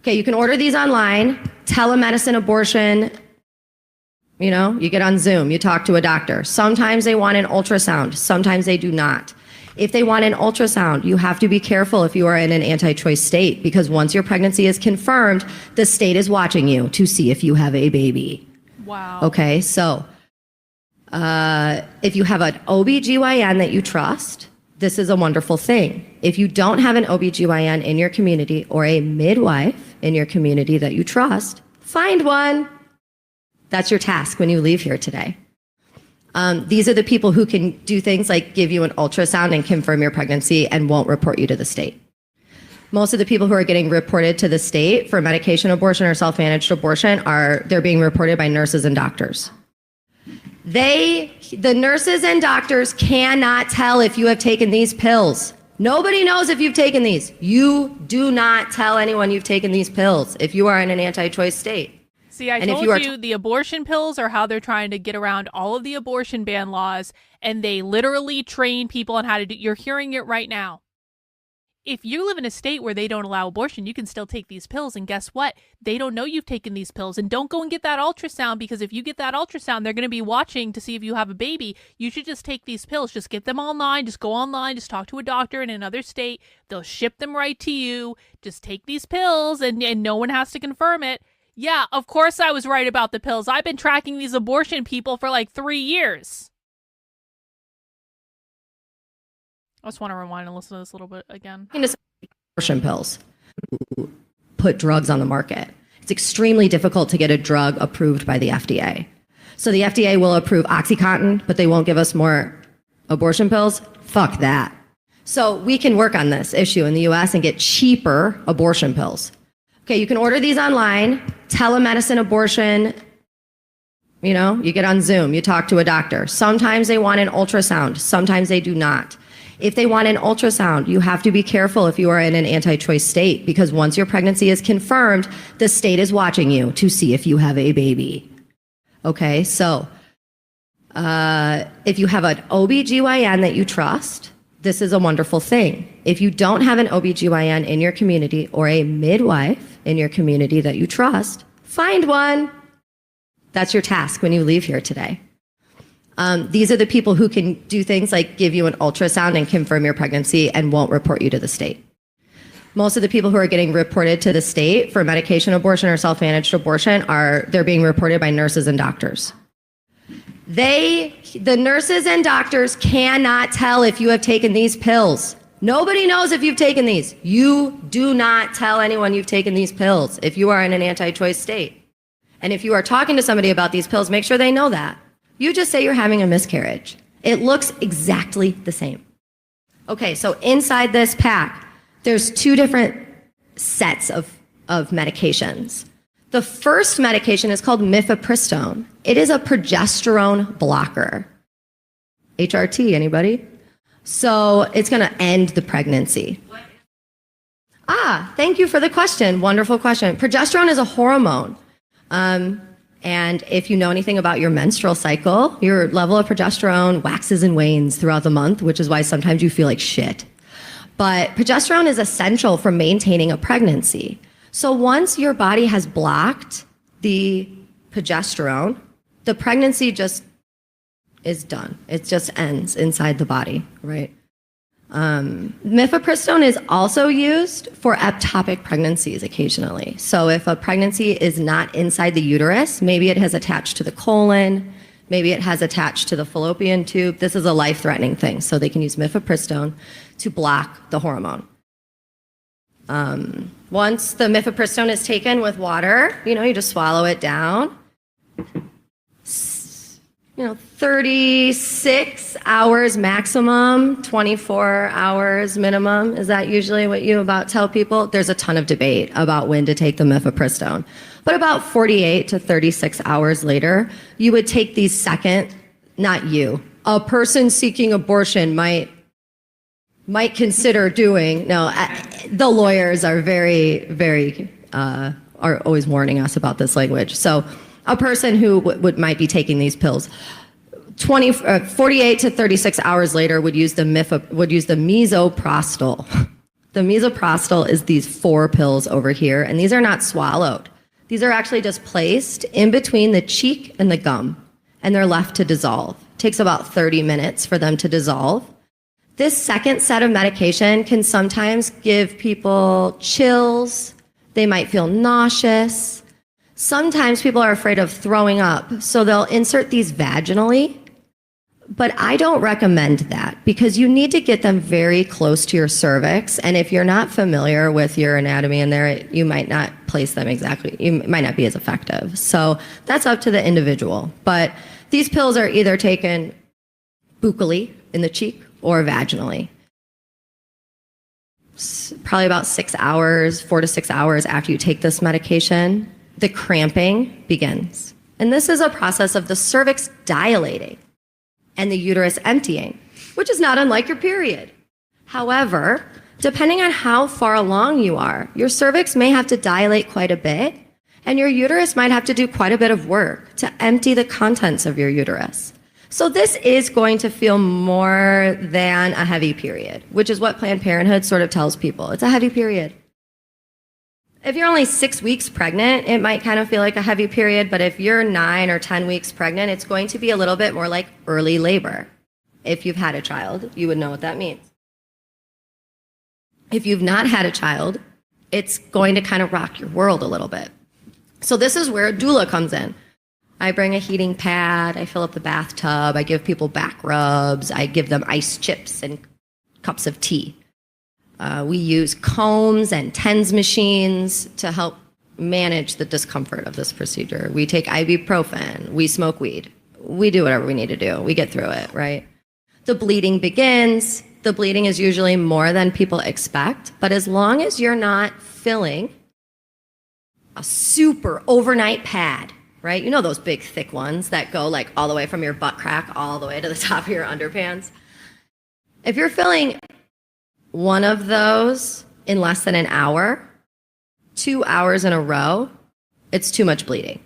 Okay, you can order these online, telemedicine abortion, you get on Zoom, you talk to a doctor. Sometimes they want an ultrasound, sometimes they do not. If they want an ultrasound, you have to be careful if you are in an anti-choice state, because once your pregnancy is confirmed, the state is watching you to see if you have a baby. Wow. Okay, so if you have an OBGYN that you trust, this is a wonderful thing. If you don't have an OBGYN in your community or a midwife in your community that you trust, find one. That's your task when you leave here today. These are the people who can do things like give you an ultrasound and confirm your pregnancy and won't report you to the state. Most of the people who are getting reported to the state for medication abortion or self-managed abortion they're being reported by nurses and doctors. The nurses and doctors cannot tell if you have taken these pills. Nobody knows if you've taken these. You do not tell anyone you've taken these pills if you are in an anti-choice state. See, I told you the abortion pills are how they're trying to get around all of the abortion ban laws, and they literally train people on how to do. You're hearing it right now. If you live in a state where they don't allow abortion, you can still take these pills, and guess what? They don't know you've taken these pills, and don't go and get that ultrasound, because if you get that ultrasound, they're going to be watching to see if you have a baby. You should just take these pills. Just get them online. Just go online. Just talk to a doctor in another state. They'll ship them right to you. Just take these pills, and no one has to confirm it. Yeah, of course I was right about the pills. I've been tracking these abortion people for like 3 years. I just want to rewind and listen to this a little bit again. Abortion pills put drugs on the market. It's extremely difficult to get a drug approved by the FDA. So the FDA will approve OxyContin, but they won't give us more abortion pills. Fuck that. So we can work on this issue in the US and get cheaper abortion pills. Okay, you can order these online, telemedicine abortion, you get on Zoom, you talk to a doctor. Sometimes they want an ultrasound, sometimes they do not. If they want an ultrasound, you have to be careful if you are in an anti-choice state, because once your pregnancy is confirmed, the state is watching you to see if you have a baby. Okay, so if you have an OBGYN that you trust, this is a wonderful thing. If you don't have an OBGYN in your community or a midwife in your community that you trust, find one. That's your task when you leave here today. These are the people who can do things like give you an ultrasound and confirm your pregnancy and won't report you to the state. Most of the people who are getting reported to the state for medication abortion or self-managed abortion they're being reported by nurses and doctors. The nurses and doctors cannot tell if you have taken these pills. Nobody knows if you've taken these. You do not tell anyone you've taken these pills if you are in an anti-choice state. And if you are talking to somebody about these pills, make sure they know that. You just say you're having a miscarriage. It looks exactly the same. Okay, so inside this pack, there's 2 different sets of medications. The first medication is called mifepristone. It is a progesterone blocker. HRT, anybody? So it's going to end the pregnancy. Thank you for the question. Wonderful question. Progesterone is a hormone. And if you know anything about your menstrual cycle, your level of progesterone waxes and wanes throughout the month, which is why sometimes you feel like shit. But progesterone is essential for maintaining a pregnancy. So once your body has blocked the progesterone, the pregnancy just is done. It just ends inside the body, right? Mifepristone is also used for ectopic pregnancies occasionally. So if a pregnancy is not inside the uterus, maybe it has attached to the colon, maybe it has attached to the fallopian tube. This is a life-threatening thing, so they can use mifepristone to block the hormone. Once the mifepristone is taken with water, you just swallow it down. 36 hours maximum, 24 hours minimum. Is that usually what you about tell people? There's a ton of debate about when to take the mifepristone. But about 48 to 36 hours later, you would take these not you. A person seeking abortion might consider doing, the lawyers are very, very, are always warning us about this language. So a person who might be taking these pills, 48 to 36 hours later would use the misoprostol. The misoprostol is these 4 pills over here, and these are not swallowed. These are actually just placed in between the cheek and the gum, and they're left to dissolve. It takes about 30 minutes for them to dissolve. This second set of medication can sometimes give people chills. They might feel nauseous. Sometimes people are afraid of throwing up, so they'll insert these vaginally. But I don't recommend that because you need to get them very close to your cervix. And if you're not familiar with your anatomy in there, you might not place them exactly. You might not be as effective. So that's up to the individual. But these pills are either taken buccally in the cheek or vaginally. Probably about 6 hours, 4 to 6 hours after you take this medication, the cramping begins. And this is a process of the cervix dilating and the uterus emptying, which is not unlike your period. However, depending on how far along you are, your cervix may have to dilate quite a bit, and your uterus might have to do quite a bit of work to empty the contents of your uterus. So this is going to feel more than a heavy period, which is what Planned Parenthood sort of tells people. It's a heavy period. If you're only 6 weeks pregnant, it might kind of feel like a heavy period, but if you're 9 or 10 weeks pregnant, it's going to be a little bit more like early labor. If you've had a child, you would know what that means. If you've not had a child, it's going to kind of rock your world a little bit. So this is where a doula comes in. I bring a heating pad, I fill up the bathtub, I give people back rubs, I give them ice chips and cups of tea. We use combs and TENS machines to help manage the discomfort of this procedure. We take ibuprofen, we smoke weed. We do whatever we need to do. We get through it, right? The bleeding begins. The bleeding is usually more than people expect, but as long as you're not filling a super overnight pad, right? You know those big thick ones that go like all the way from your butt crack all the way to the top of your underpants? If you're filling one of those in less than an hour, 2 hours in a row, it's too much bleeding.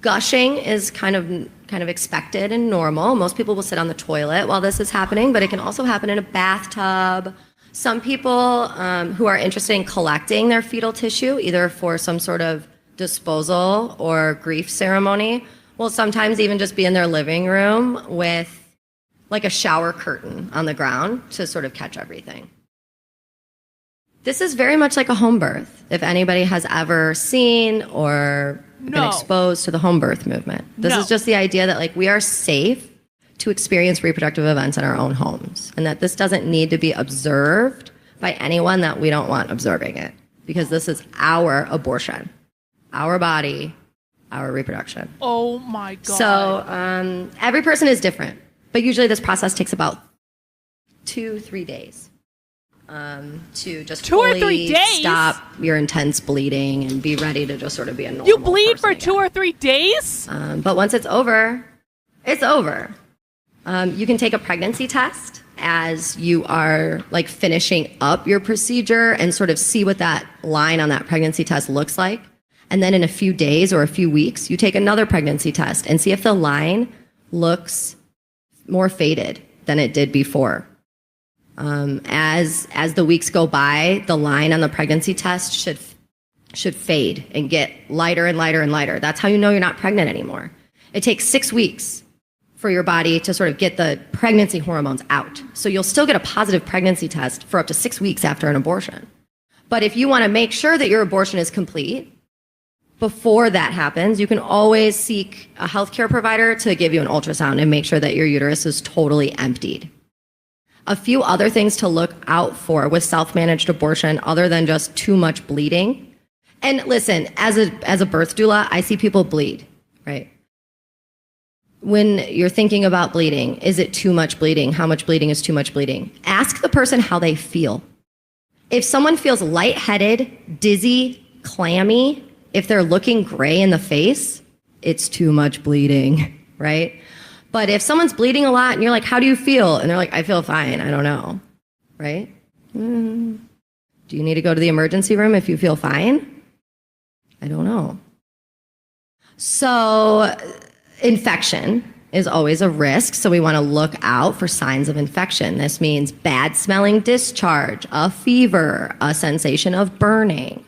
Gushing is kind of expected and normal. Most people will sit on the toilet while this is happening, but it can also happen in a bathtub. Some people who are interested in collecting their fetal tissue, either for some sort of disposal or grief ceremony, will sometimes even just be in their living room with like a shower curtain on the ground to sort of catch everything. This is very much like a home birth, if anybody has ever seen or been exposed to the home birth movement. This is just the idea that like we are safe to experience reproductive events in our own homes, and that this doesn't need to be observed by anyone that we don't want observing it, because this is our abortion, our body, our reproduction. Oh my God. So every person is different. But usually this process takes about 2-3 days to just 2 or 3 days? Stop your intense bleeding and be ready to just sort of be a normal You bleed for again. 2 or 3 days? But once it's over, it's over. You can take a pregnancy test as you are like finishing up your procedure and sort of see what that line on that pregnancy test looks like. And then in a few days or a few weeks, you take another pregnancy test and see if the line looks more faded than it did before. As the weeks go by, the line on the pregnancy test should fade and get lighter and lighter and lighter. That's how you know you're not pregnant anymore. It takes 6 weeks for your body to sort of get the pregnancy hormones out. So you'll still get a positive pregnancy test for up to 6 weeks after an abortion. But if you want to make sure that your abortion is complete, before that happens, you can always seek a healthcare provider to give you an ultrasound and make sure that your uterus is totally emptied. A few other things to look out for with self-managed abortion other than just too much bleeding. And listen, as a birth doula, I see people bleed, right? When you're thinking about bleeding, is it too much bleeding? How much bleeding is too much bleeding? Ask the person how they feel. If someone feels lightheaded, dizzy, clammy, if they're looking gray in the face, it's too much bleeding, right? But if someone's bleeding a lot and you're like, how do you feel? And they're like, I feel fine. I don't know, right? Do you need to go to the emergency room if you feel fine? I don't know. So infection is always a risk, so we want to look out for signs of infection. This means bad smelling discharge, a fever, a sensation of burning.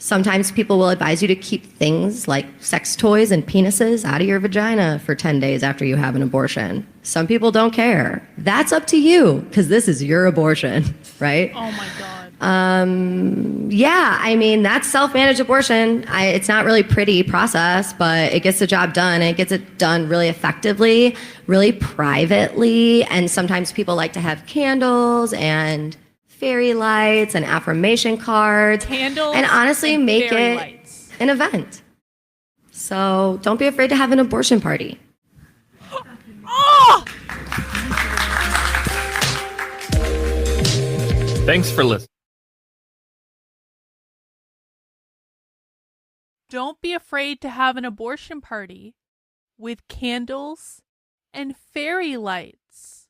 Sometimes people will advise you to keep things like sex toys and penises out of your vagina for 10 days after you have an abortion. Some people don't care. That's up to you, because this is your abortion, right? Oh my God. Yeah, I mean, that's self-managed abortion. It's not really pretty process, but it gets the job done. It gets it done really effectively, really privately, and sometimes people like to have candles and fairy lights and affirmation cards. Candles and honestly and make fairy it lights. an event. So don't be afraid to have an abortion party. Oh! Thanks for listening. Don't be afraid to have an abortion party with candles and fairy lights.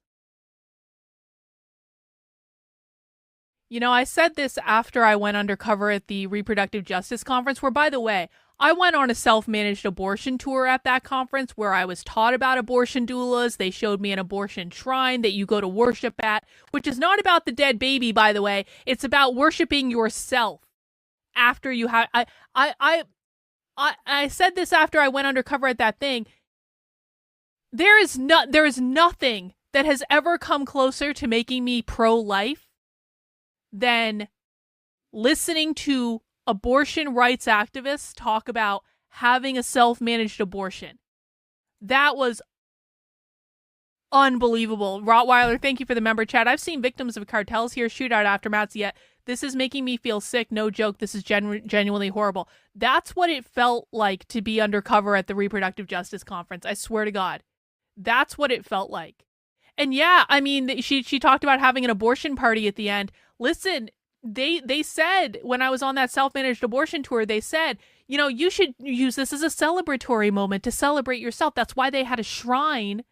You know, I said this after I went undercover at the Reproductive Justice Conference, where, by the way, I went on a self-managed abortion tour at that conference where I was taught about abortion doulas. They showed me an abortion shrine that you go to worship at, which is not about the dead baby, by the way. It's about worshiping yourself after you have... I said this after I went undercover at that thing. There is nothing that has ever come closer to making me pro-life than listening to abortion rights activists talk about having a self-managed abortion. That was unbelievable. Rottweiler, thank you for the member chat. I've seen victims of cartels here, shootout aftermaths, yet this is making me feel sick. No joke. This is genuinely horrible. That's what it felt like to be undercover at the Reproductive Justice Conference. I swear to God. That's what it felt like. And yeah, I mean, she talked about having an abortion party at the end. Listen, they said, when I was on that self-managed abortion tour, they said, you know, you should use this as a celebratory moment to celebrate yourself. That's why they had a shrine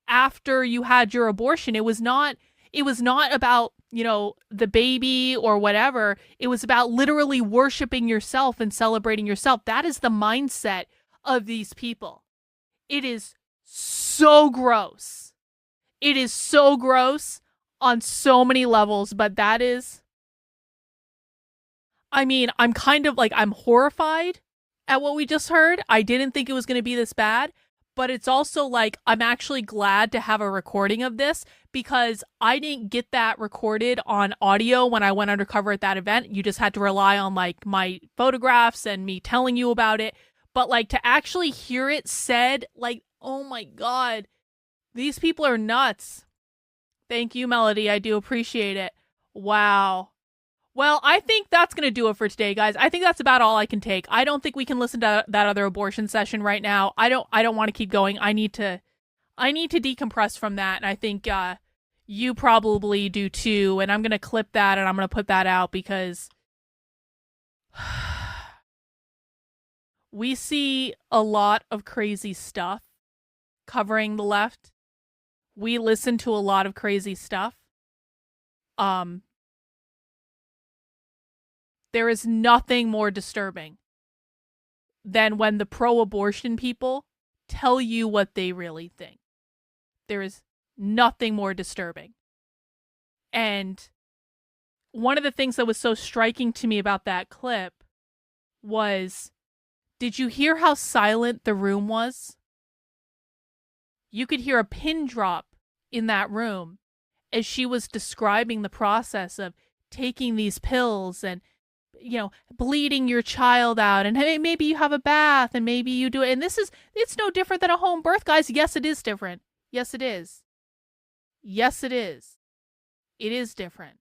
after you had your abortion. It was not about, you know, the baby or whatever. It was about literally worshiping yourself and celebrating yourself. That is the mindset of these people. It is so gross. It is so gross on so many levels, but that is... I mean, I'm kind of like, I'm horrified at what we just heard. I didn't think it was going to be this bad, but it's also like, I'm actually glad to have a recording of this because I didn't get that recorded on audio when I went undercover at that event. You just had to rely on like my photographs and me telling you about it. But like to actually hear it said, like, oh my God, these people are nuts. Thank you, Melody. I do appreciate it. Wow. Well, I think that's going to do it for today, guys. I think that's about all I can take. I don't think we can listen to that other abortion session right now. I don't want to keep going. I need to decompress from that, and I think you probably do too. And I'm going to clip that and I'm going to put that out because we see a lot of crazy stuff covering the left. We listen to a lot of crazy stuff. There is nothing more disturbing than when the pro-abortion people tell you what they really think. There is nothing more disturbing. And one of the things that was so striking to me about that clip was, did you hear how silent the room was? You could hear a pin drop in that room as she was describing the process of taking these pills and, you know, bleeding your child out, and hey, maybe you have a bath and maybe you do it. And it's no different than a home birth, guys. Yes, it is different. Yes, it is. Yes, it is. It is different.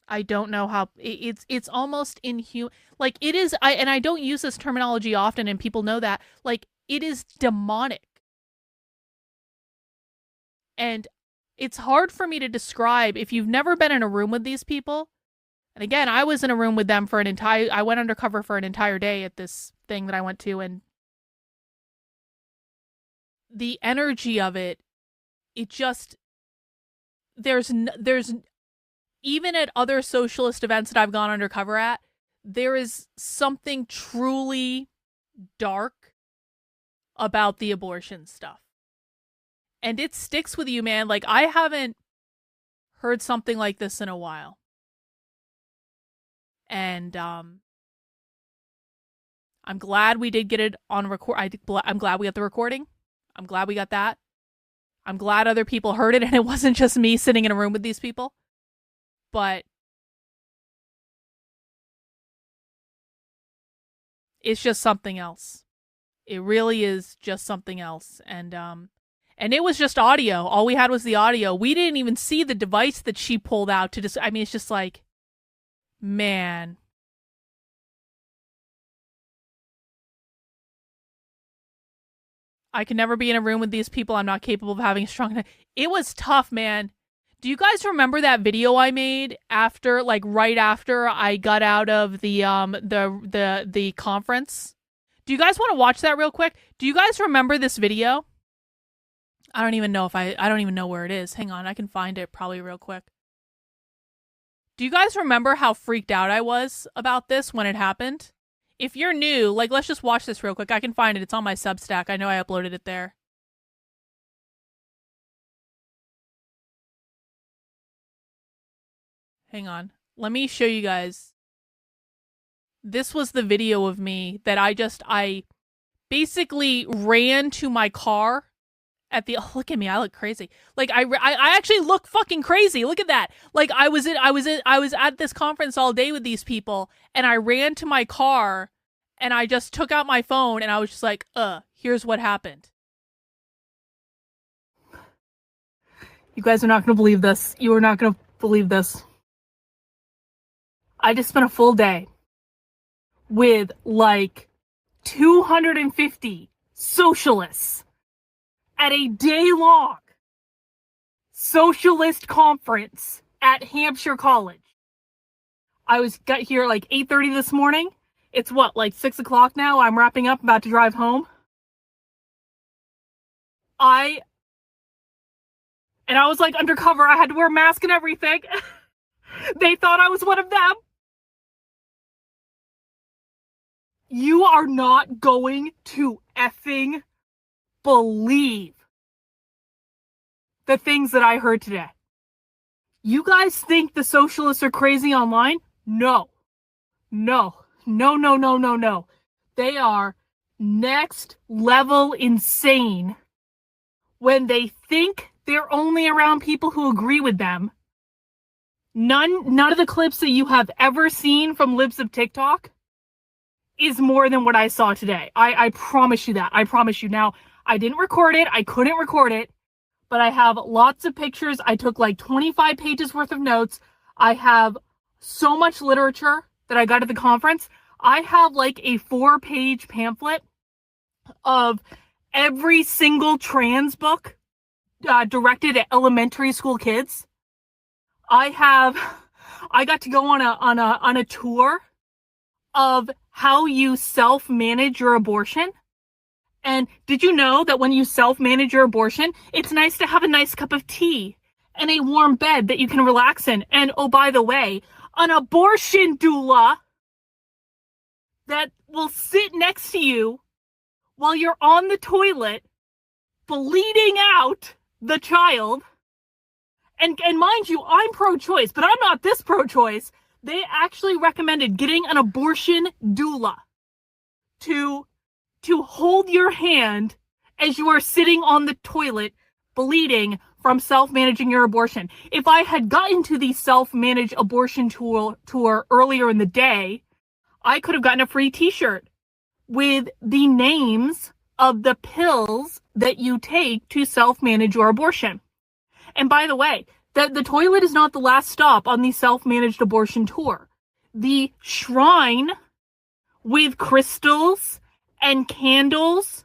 I don't know how it's almost inhuman. Like it is. I don't use this terminology often, and people know that. Like it is demonic. And it's hard for me to describe if you've never been in a room with these people. And again, I was in a room with them I went undercover for an entire day at this thing that I went to, and the energy of it, it just, there's even at other socialist events that I've gone undercover at, there is something truly dark about the abortion stuff. And it sticks with you, man. Like, I haven't heard something like this in a while. And I'm glad we did get it on record. I'm glad we got the recording. I'm glad we got that. I'm glad other people heard it and it wasn't just me sitting in a room with these people. But it's just something else. It really is just something else. And it was just audio. All we had was the audio. We didn't even see the device that she pulled out to just, I mean, it's just like, man. I can never be in a room with these people. I'm not capable of having a strong... It was tough, man. Do you guys remember that video I made after, like, right after I got out of the conference? Do you guys want to watch that real quick? Do you guys remember this video? I don't even know I don't even know where it is. Hang on, I can find it probably real quick. Do you guys remember how freaked out I was about this when it happened? If you're new, like, let's just watch this real quick. I can find it. It's on my Substack. I know I uploaded it there. Hang on. Let me show you guys. This was the video of me that I basically ran to my car at the... Oh, look at me. I look crazy. Like, I actually look fucking crazy. Look at that. Like, I was at this conference all day with these people, and I ran to my car, and I just took out my phone, and I was just like, here's what happened. You guys are not going to believe this. You are not going to believe this. I just spent a full day with, like, 250 socialists at a day-long socialist conference at Hampshire College. I got here like 8:30 this morning. It's what, like 6 o'clock now? I'm wrapping up, about to drive home. I was like undercover. I had to wear a mask and everything. They thought I was one of them. You are not going to effing believe the things that I heard today. You guys think the socialists are crazy online? No. No. No, no, no, no, no. They are next level insane when they think they're only around people who agree with them. None of the clips that you have ever seen from Libs of TikTok is more than what I saw today. I promise you that. I promise you. Now, I didn't record it. I couldn't record it. But I have lots of pictures. I took like 25 pages worth of notes. I have so much literature that I got at the conference. I have like a 4-page pamphlet of every single trans book directed at elementary school kids. I got to go on a tour of how you self-manage your abortion. And did you know that when you self-manage your abortion, it's nice to have a nice cup of tea and a warm bed that you can relax in? And oh, by the way, an abortion doula that will sit next to you while you're on the toilet bleeding out the child. And mind you, I'm pro-choice, but I'm not this pro-choice. They actually recommended getting an abortion doula to hold your hand as you are sitting on the toilet bleeding from self-managing your abortion. If I had gotten to the self-managed abortion tour earlier in the day, I could have gotten a free t-shirt with the names of the pills that you take to self-manage your abortion. And by the way, the toilet is not the last stop on the self-managed abortion tour. The shrine with crystals and candles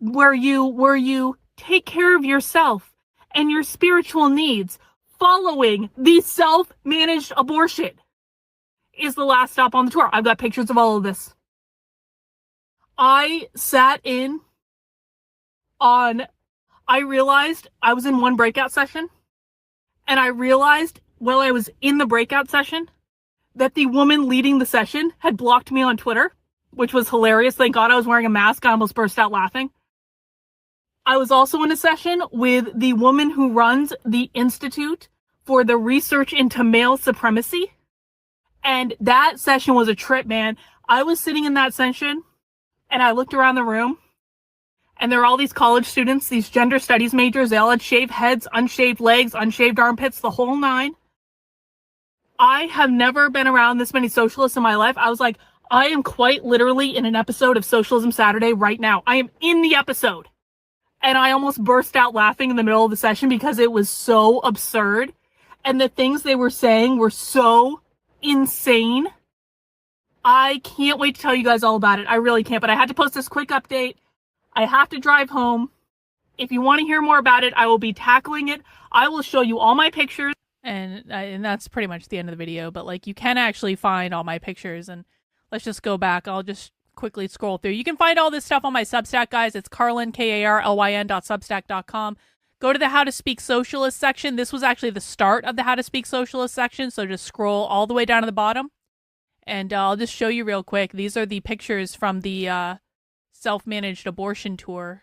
where you take care of yourself and your spiritual needs following the self-managed abortion is the last stop on the tour. I've got pictures of all of this. I realized I was in one breakout session, and I realized while I was in the breakout session that the woman leading the session had blocked me on Twitter, which was hilarious. Thank God I was wearing a mask. I almost burst out laughing. I was also in a session with the woman who runs the Institute for the Research into Male Supremacy. And that session was a trip, man. I was sitting in that session and I looked around the room and there were all these college students, these gender studies majors. They all had shaved heads, unshaved legs, unshaved armpits, the whole nine. I have never been around this many socialists in my life. I was like, I am quite literally in an episode of Socialism Saturday right now. I am in the episode. And I almost burst out laughing in the middle of the session because it was so absurd. And the things they were saying were so insane. I can't wait to tell you guys all about it. I really can't. But I had to post this quick update. I have to drive home. If you want to hear more about it, I will be tackling it. I will show you all my pictures. And that's pretty much the end of the video. But like, you can actually find all my pictures. And let's just go back. I'll just quickly scroll through. You can find all this stuff on my Substack, guys. It's Carlyn, KARLYN.substack.com. Go to the How to Speak Socialist section. This was actually the start of the How to Speak Socialist section, so just scroll all the way down to the bottom. And I'll just show you real quick. These are the pictures from the self-managed abortion tour.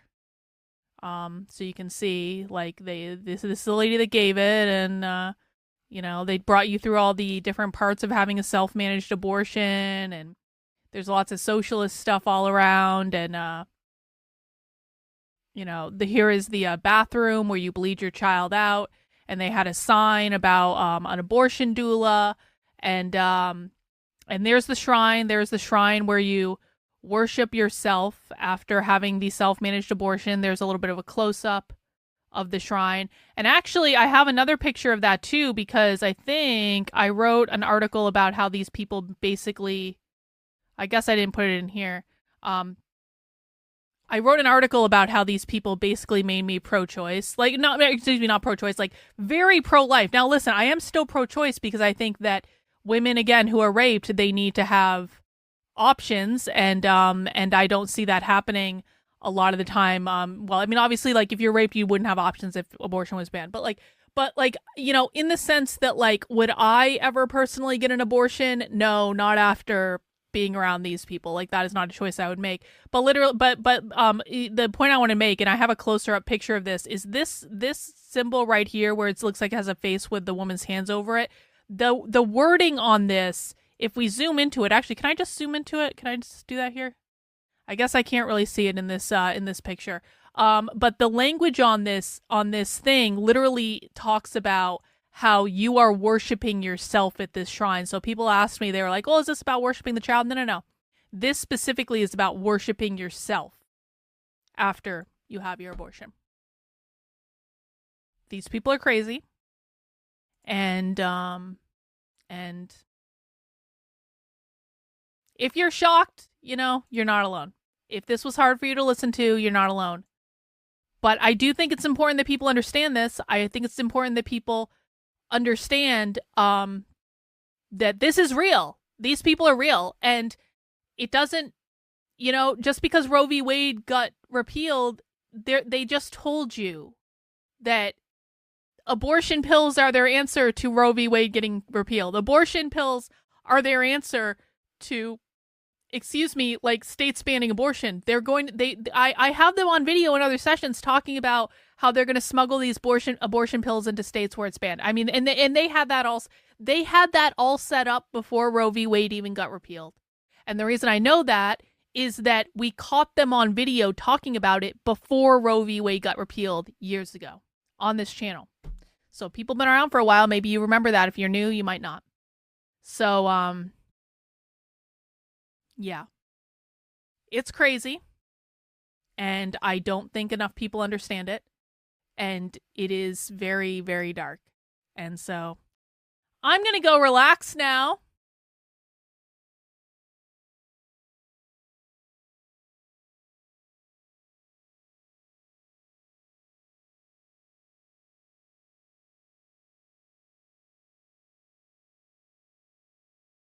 So you can see, like, this is the lady that gave it, and they brought you through all the different parts of having a self-managed abortion, and there's lots of socialist stuff all around, and here is the bathroom where you bleed your child out, and they had a sign about an abortion doula, and there's the shrine. There's the shrine where you worship yourself after having the self-managed abortion. There's a little bit of a close-up of the shrine, and actually I have another picture of that too, because I think I wrote an article about how these people basically, I guess I didn't put it in here. I wrote an article about how these people basically made me pro-choice. Like, not pro-choice, like very pro-life. Now, listen, I am still pro-choice because I think that women, again, who are raped, they need to have options, and I don't see that happening a lot of the time. Obviously, like, if you're raped, you wouldn't have options if abortion was banned. But in the sense that, like, would I ever personally get an abortion? No, not after being around these people. Like, that is not a choice I would make. But the point I want to make, and I have a closer up picture of this, is this symbol right here where it looks like it has a face with the woman's hands over it. The wording on this, if we zoom into it, actually, can I just zoom into it? Can I just do that here? I guess I can't really see it in this picture. But the language on this thing literally talks about how you are worshiping yourself at this shrine. So people asked me, they were like, oh, is this about worshiping the child? No. This specifically is about worshiping yourself after you have your abortion. These people are crazy. And if you're shocked, you're not alone. If this was hard for you to listen to, you're not alone. But I do think it's important that people understand this. I think it's important that people understand that this is real. These people are real. And it doesn't, just because Roe v. Wade got repealed, they just told you that abortion pills are their answer to Roe v. Wade getting repealed. Abortion pills are their answer to, states banning abortion. I have them on video in other sessions talking about how they're going to smuggle these abortion pills into states where it's banned. I mean, and they had that all set up before Roe v. Wade even got repealed. And the reason I know that is that we caught them on video talking about it before Roe v. Wade got repealed years ago on this channel. So people have been around for a while. Maybe you remember that. If you're new, you might not. So, yeah, it's crazy. And I don't think enough people understand it. And it is very, very dark. And so I'm going to go relax now